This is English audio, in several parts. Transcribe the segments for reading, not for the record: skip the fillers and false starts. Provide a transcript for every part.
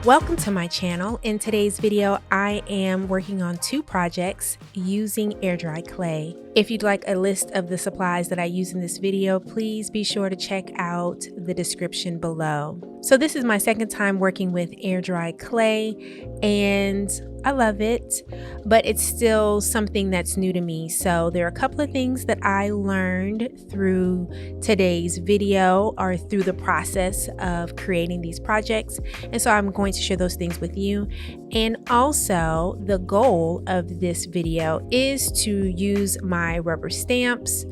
Welcome to my channel. In today's video, I am working on two projects using air dry clay. If you'd like a list of the supplies that I use in this video, please be sure to check out the description below. So this is my second time working with air dry clay and I love it, but it's still something that's new to me. So there are a couple of things that I learned through today's video or through the process of creating these projects. And so I'm going to share those things with you. And also the goal of this video is to use my rubber stamps,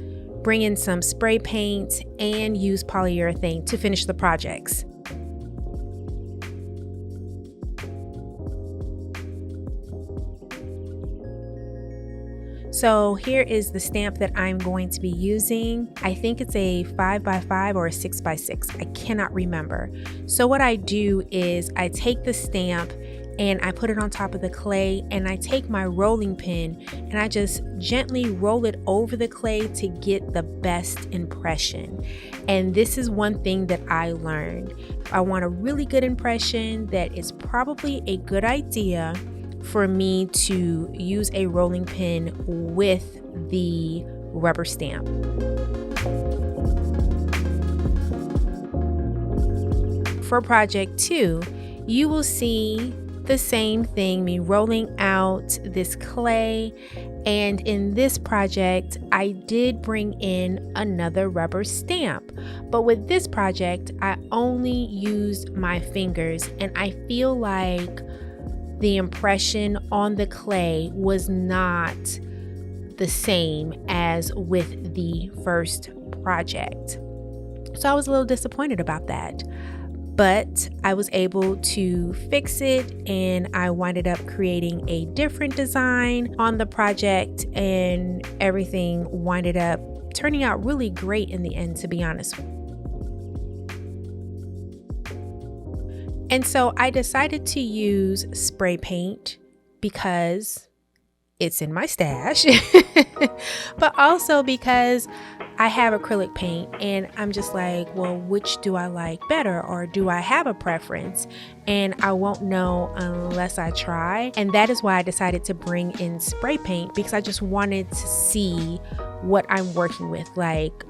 bring in some spray paint, and use polyurethane to finish the projects. So here is the stamp that I'm going to be using. I think it's a 5x5 or a 6x6. I cannot remember. So what I do is I take the stamp and I put it on top of the clay, and I take my rolling pin and I just gently roll it over the clay to get the best impression. And this is one thing that I learned. If I want a really good impression, that is probably a good idea for me to use a rolling pin with the rubber stamp. For project 2, you will see the same thing, me rolling out this clay. And in this project, I did bring in another rubber stamp. But with this project, I only used my fingers, and I feel like the impression on the clay was not the same as with the first project. So I was a little disappointed about that, but I was able to fix it, and I winded up creating a different design on the project, and everything winded up turning out really great in the end, to be honest. And so I decided to use spray paint because it's in my stash, but also because I have acrylic paint, and I'm just like, well, which do I like better, or do I have a preference? And I won't know unless I try. And that is why I decided to bring in spray paint, because I just wanted to see what I'm working with, like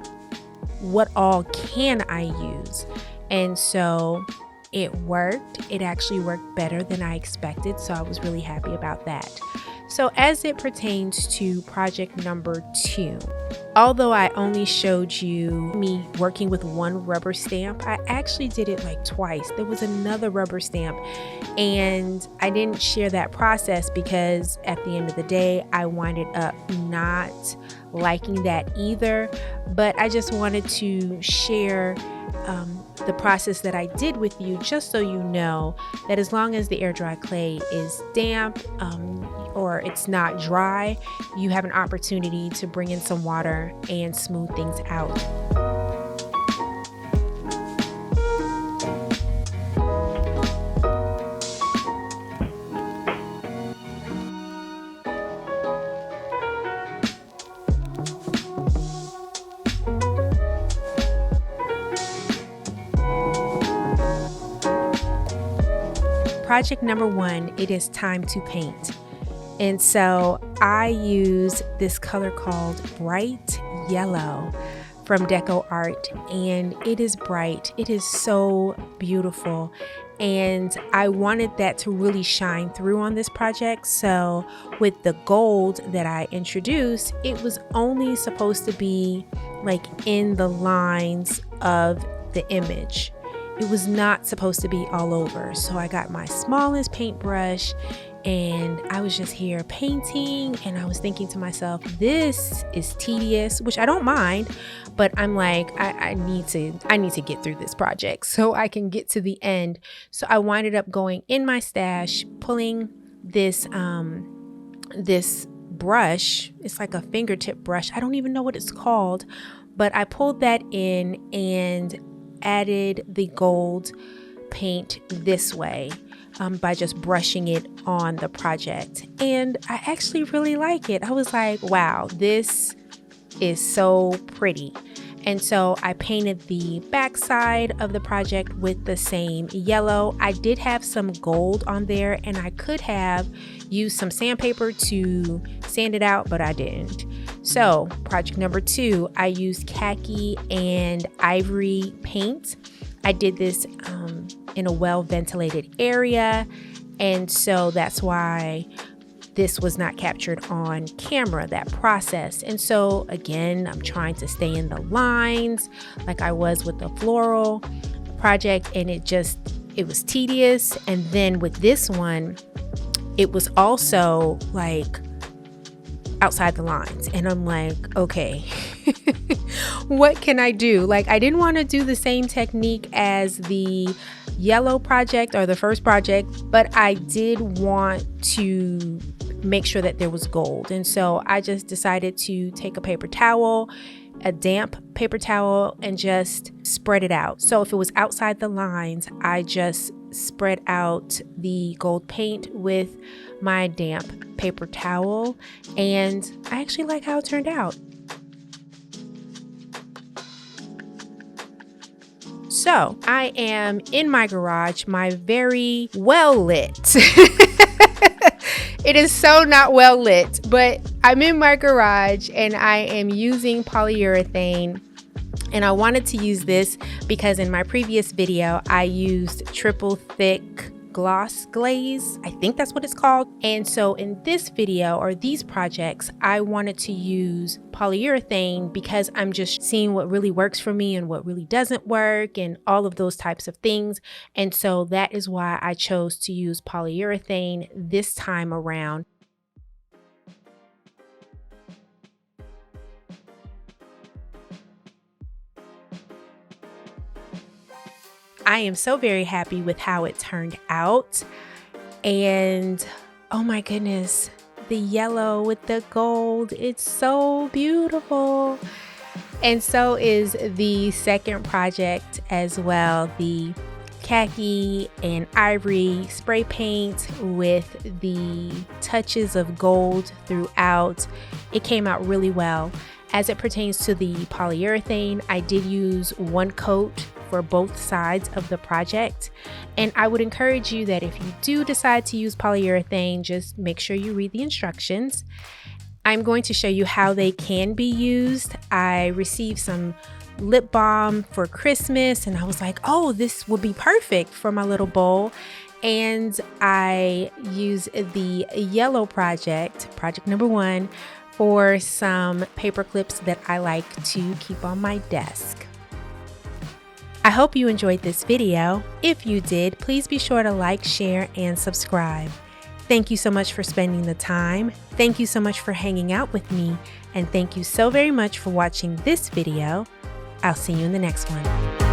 what all can I use. And so it worked. It actually worked better than I expected, so I was really happy about that. So as it pertains to project number 2, although I only showed you me working with one rubber stamp, I actually did it like twice. There was another rubber stamp, and I didn't share that process because at the end of the day, I winded up not liking that either. But I just wanted to share the process that I did with you, just so you know that as long as the air dry clay is damp or it's not dry, you have an opportunity to bring in some water and smooth things out. Project number 1, it is time to paint. And so I use this color called Bright Yellow from Deco Art, and it is bright. It is so beautiful, and I wanted that to really shine through on this project. So with the gold that I introduced, it was only supposed to be like in the lines of the image. It was not supposed to be all over. So I got my smallest paintbrush, and I was just here painting, and I was thinking to myself, this is tedious, which I don't mind, but I'm like, I need to get through this project so I can get to the end. So I winded up going in my stash, pulling this this brush. It's like a fingertip brush. I don't even know what it's called, but I pulled that in and added the gold paint this way by just brushing it on the project, and I actually really like it. I was like, wow, this is so pretty. And so I painted the back side of the project with the same yellow. I did have some gold on there, and I could have used some sandpaper to sand it out, but I didn't. So project number 2, I used khaki and ivory paint. I did this in a well-ventilated area, and so that's why this was not captured on camera, that process. And so again, I'm trying to stay in the lines like I was with the floral project, and it was tedious. And then with this one, it was also like outside the lines, and I'm like, okay, what can I do? Like, I didn't want to do the same technique as the yellow project or the first project, but I did want to make sure that there was gold. And so I just decided to take a paper towel, a damp paper towel, and just spread it out. So if it was outside the lines, I just spread out the gold paint with my damp paper towel, and I actually like how it turned out. So I am in my garage, my very well lit. It is so not well lit, but I'm in my garage and I am using polyurethane. And I wanted to use this because in my previous video, I used triple thick gloss glaze. I think that's what it's called. And so in this video, or these projects, I wanted to use polyurethane because I'm just seeing what really works for me and what really doesn't work and all of those types of things. And so that is why I chose to use polyurethane this time around. I am so very happy with how it turned out. And oh my goodness, the yellow with the gold, it's so beautiful. And so is the second project as well, the khaki and ivory spray paint with the touches of gold throughout. It came out really well. As it pertains to the polyurethane, I did use one coat for both sides of the project, and I would encourage you that if you do decide to use polyurethane, just make sure you read the instructions. I'm going to show you how they can be used. I received some lip balm for Christmas, and I was like, oh, this would be perfect for my little bowl. And I use the yellow project number 1, for some paper clips that I like to keep on my desk. I hope you enjoyed this video. If you did, please be sure to like, share, and subscribe. Thank you so much for spending the time. Thank you so much for hanging out with me. And thank you so very much for watching this video. I'll see you in the next one.